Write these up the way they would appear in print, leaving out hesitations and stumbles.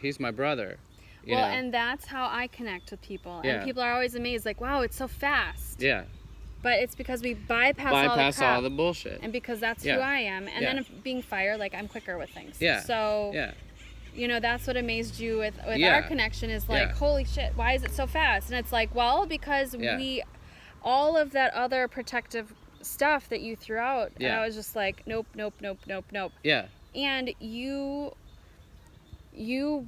He's my brother. You Well, know? and that's how I connect with people. Yeah. And people are always amazed, like, wow, it's so fast. Yeah. But it's because we bypass all the bullshit. And because that's Yeah. who I am. And Yeah. then being Fire, like, I'm quicker with things. Yeah. So, Yeah. you know, that's what amazed you with Yeah. our connection is like, Yeah. holy shit, why is it so fast? And it's like, well, because all of that other protective stuff that you threw out, and I was just like, nope. Yeah. And you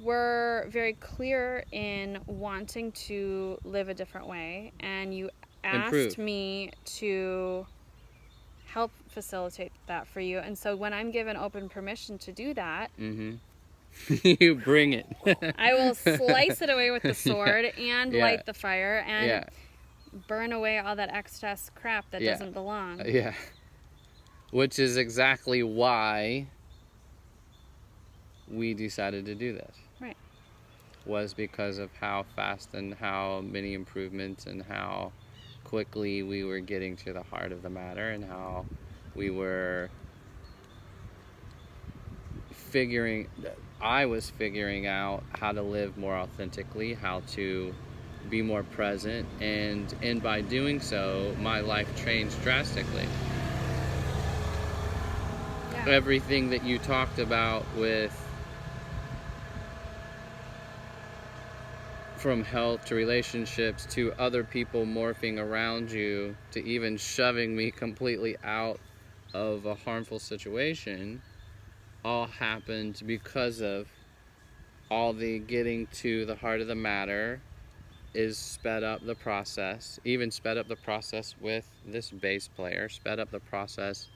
were very clear in wanting to live a different way, and you asked me to help facilitate that for you. And so when I'm given open permission to do that, you bring it. I will slice it away with the sword and light the fire and burn away all that excess crap that doesn't belong. Yeah. Which is exactly why we decided to do this. Right. Was because of how fast and how many improvements and how quickly we were getting to the heart of the matter, and how we were I was figuring out how to live more authentically, how to be more present, and by doing so, my life changed drastically. Yeah. Everything that you talked about with from health to relationships to other people morphing around you to even shoving me completely out of a harmful situation all happened because of all the getting to the heart of the matter is sped up the process, even sped up the process with this bass player, sped up the process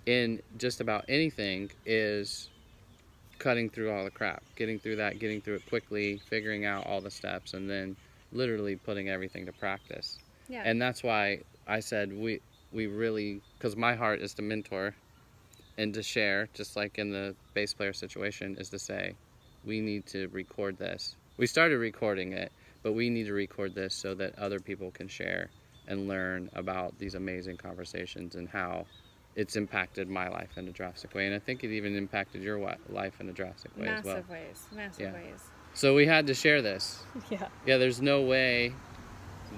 in just about anything is cutting through all the crap, getting through it quickly, figuring out all the steps, and then literally putting everything to practice. Yeah. And that's why I said we really, because my heart is to mentor and to share, just like in the bass player situation, is to say, we need to record this. We started recording it, but we need to record this so that other people can share and learn about these amazing conversations and how it's impacted my life in a drastic way. And I think it even impacted your life in a drastic way as well. Massive ways. So we had to share this. Yeah. Yeah, there's no way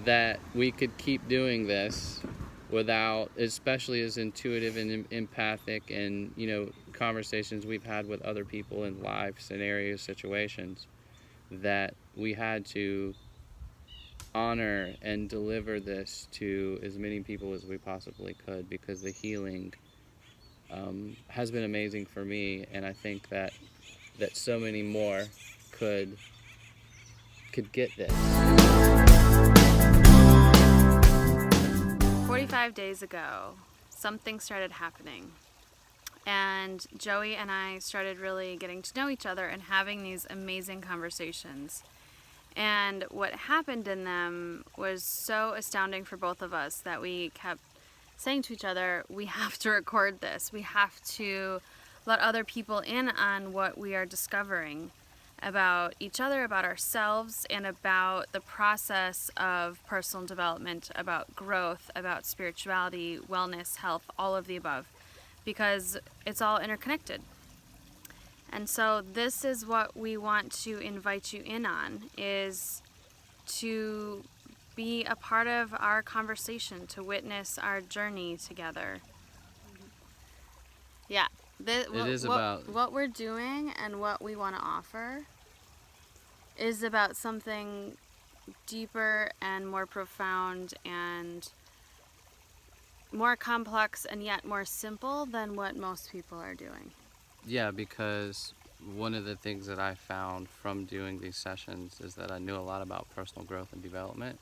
that we could keep doing this without, especially as intuitive and empathic and, you know, conversations we've had with other people in live scenarios, situations, that we had to honor and deliver this to as many people as we possibly could, because the healing has been amazing for me, and I think that so many more could get this. 45 days ago, something started happening. And Joey and I started really getting to know each other and having these amazing conversations. And what happened in them was so astounding for both of us that we kept saying to each other, we have to record this. We have to let other people in on what we are discovering about each other, about ourselves, and about the process of personal development, about growth, about spirituality, wellness, health, all of the above, because it's all interconnected. And so this is what we want to invite you in on, is to be a part of our conversation, to witness our journey together. Yeah. What we're doing and what we want to offer is about something deeper and more profound and more complex and yet more simple than what most people are doing. Yeah, because one of the things that I found from doing these sessions is that I knew a lot about personal growth and development.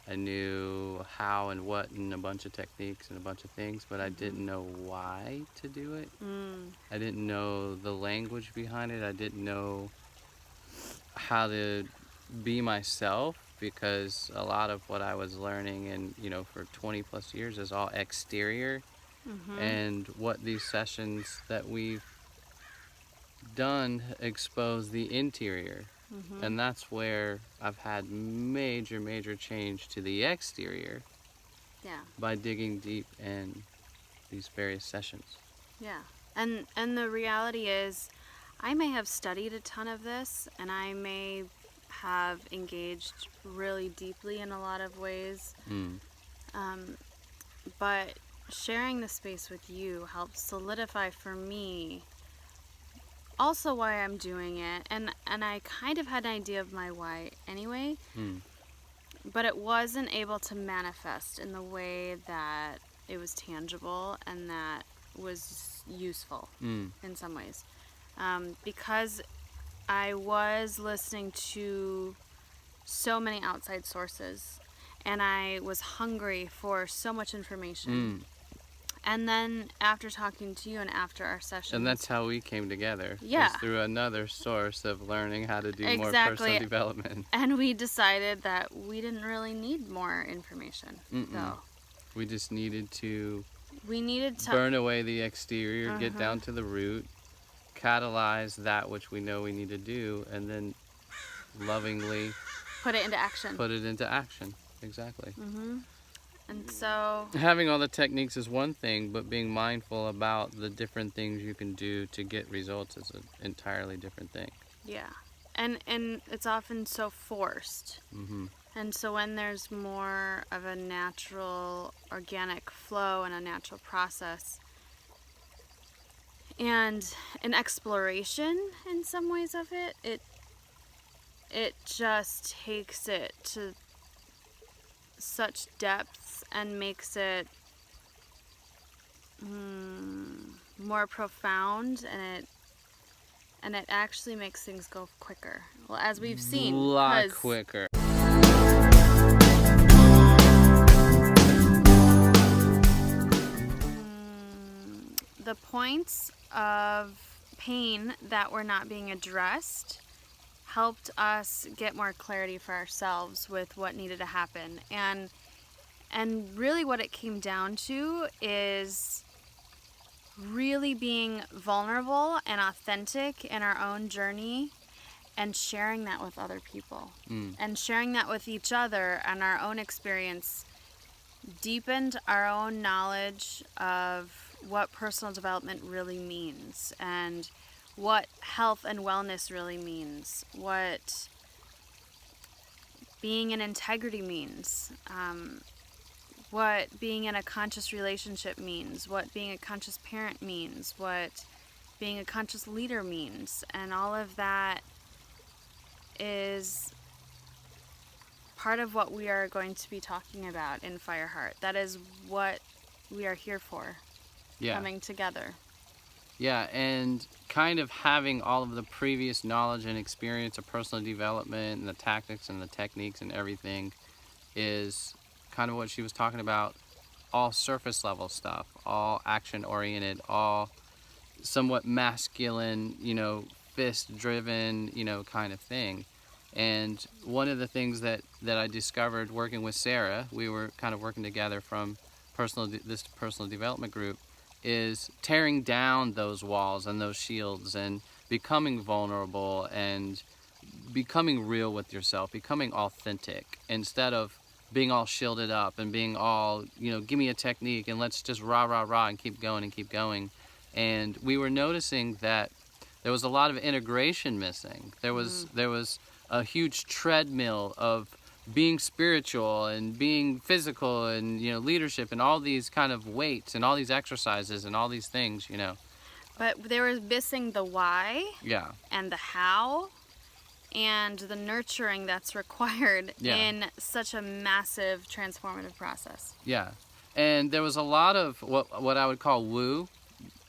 I knew how and what and a bunch of techniques and a bunch of things, but I didn't know why to do it. I didn't know the language behind it. I didn't know how to be myself, because a lot of what I was learning and, you know, for 20 plus years is all exterior. And what these sessions that we've done expose the interior. And that's where I've had major change to the exterior. Yeah. By digging deep in these various sessions. Yeah. And the reality is, I may have studied a ton of this, and I may have engaged really deeply in a lot of ways. But sharing the space with you helps solidify for me also why I'm doing it. And I kind of had an idea of my why anyway, but it wasn't able to manifest in the way that it was tangible and that was useful in some ways. Because I was listening to so many outside sources, and I was hungry for so much information. And then after talking to you and after our session, And that's how we came together. Yeah. Is through another source of learning how to do more Exactly. personal development. And we decided that we didn't really need more information. So We just needed to we needed to burn away the exterior, get down to the root, catalyze that which we know we need to do, and then lovingly put it into action. put it into action. Exactly. And so Having all the techniques is one thing, but being mindful about the different things you can do to get results is an entirely different thing. yeah, and it's often so forced. And so when there's more of a natural, organic flow and a natural process and an exploration in some ways of it, it just takes it to such depths and makes it more profound, and it actually makes things go quicker. Well, as we've seen, A lot 'cause quicker. the points of pain that were not being addressed helped us get more clarity for ourselves with what needed to happen. And really what it came down to is really being vulnerable and authentic in our own journey and sharing that with other people. And sharing that with each other and our own experience deepened our own knowledge of what personal development really means and what health and wellness really means, what being in integrity means, what being in a conscious relationship means, what being a conscious parent means, what being a conscious leader means. And all of that is part of what we are going to be talking about in FireHeart. That is what we are here for, coming together. Yeah, and kind of having all of the previous knowledge and experience of personal development and the tactics and the techniques and everything is kind of what she was talking about, all surface level stuff, all action oriented, all somewhat masculine, fist driven, kind of thing. And one of the things that I discovered working with Sarah, we were kind of working together from this personal development group, is tearing down those walls and those shields and becoming vulnerable and becoming real with yourself, becoming authentic instead of being all shielded up and being all, give me a technique and let's just rah, rah, rah and keep going and keep going. And we were noticing that there was a lot of integration missing. There was a huge treadmill of being spiritual and being physical and, leadership and all these kind of weights and all these exercises and all these things, But they were missing the why and the how and the nurturing that's required in such a massive transformative process. Yeah. And there was a lot of what I would call woo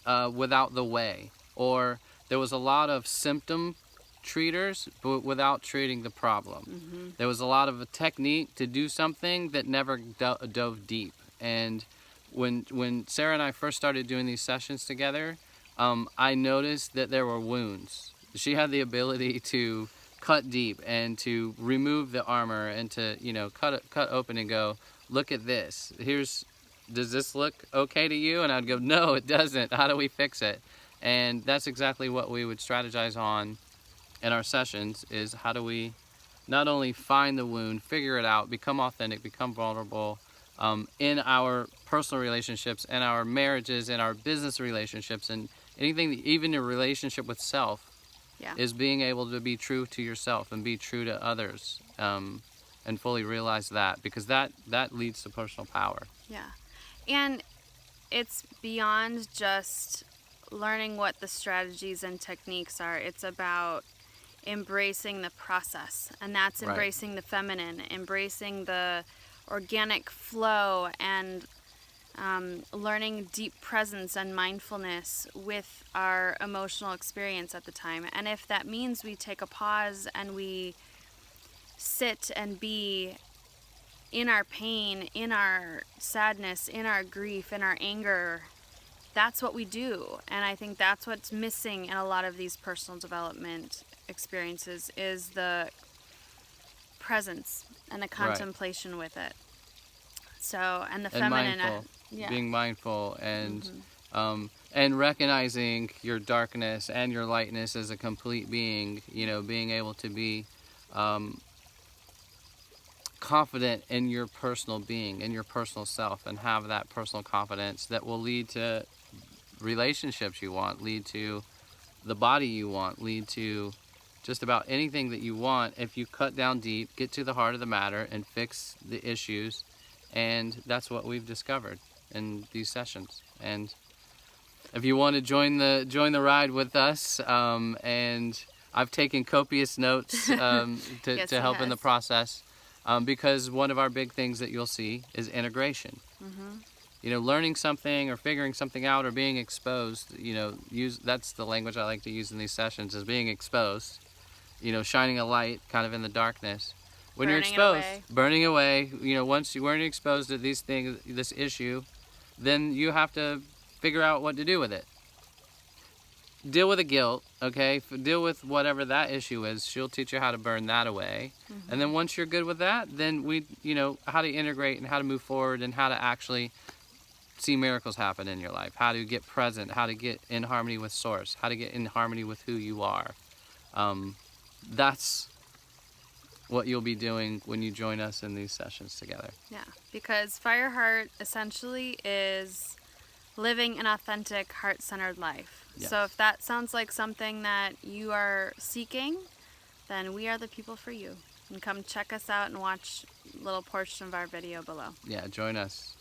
without the way. Or there was a lot of symptom treaters but without treating the problem. There was a lot of a technique to do something that never dove deep. And when Sarah and I first started doing these sessions together, I noticed that there were wounds. She had the ability to cut deep and to remove the armor and to cut open and go, look at this. Does this look okay to you? And I'd go, no, it doesn't. How do we fix it? And that's exactly what we would strategize on in our sessions, is how do we not only find the wound, figure it out, become authentic, become vulnerable in our personal relationships, in our marriages, in our business relationships, and anything, even a relationship with self, Yeah. is being able to be true to yourself and be true to others, and fully realize that, because that leads to personal power. Yeah. And it's beyond just learning what the strategies and techniques are. It's about embracing the process, and that's Right. embracing the feminine, embracing the organic flow, and learning deep presence and mindfulness with our emotional experience at the time. And if that means we take a pause and we sit and be in our pain, in our sadness, in our grief, in our anger, that's what we do. And I think that's what's missing in a lot of these personal development experiences, is the presence and the contemplation with it. So, and the And feminine, mindful, yeah. being mindful, and recognizing your darkness and your lightness as a complete being. Being able to be confident in your personal being, in your personal self, and have that personal confidence that will lead to relationships you want, lead to the body you want, lead to just about anything that you want if you cut down deep, get to the heart of the matter, and fix the issues. And that's what we've discovered in these sessions. And if you want to join the ride with us, and I've taken copious notes Yes, to he help in has. the process, because one of our big things that you'll see is integration. Learning something or figuring something out or being exposed. That's the language I like to use in these sessions, is being exposed. Shining a light kind of in the darkness. When you're Burning it exposed, away. burning away. Once you weren't exposed to these things, this issue, then you have to figure out what to do with it. Deal with the guilt, okay? Deal with whatever that issue is. She'll teach you how to burn that away. And then once you're good with that, then how to integrate and how to move forward and how to actually see miracles happen in your life. How to get present, how to get in harmony with Source, how to get in harmony with who you are. That's what you'll be doing when you join us in these sessions together. Yeah, because FireHeart essentially is living an authentic, heart-centered life. Yes. So if that sounds like something that you are seeking, then we are the people for you. And come check us out and watch a little portion of our video below. Yeah, join us.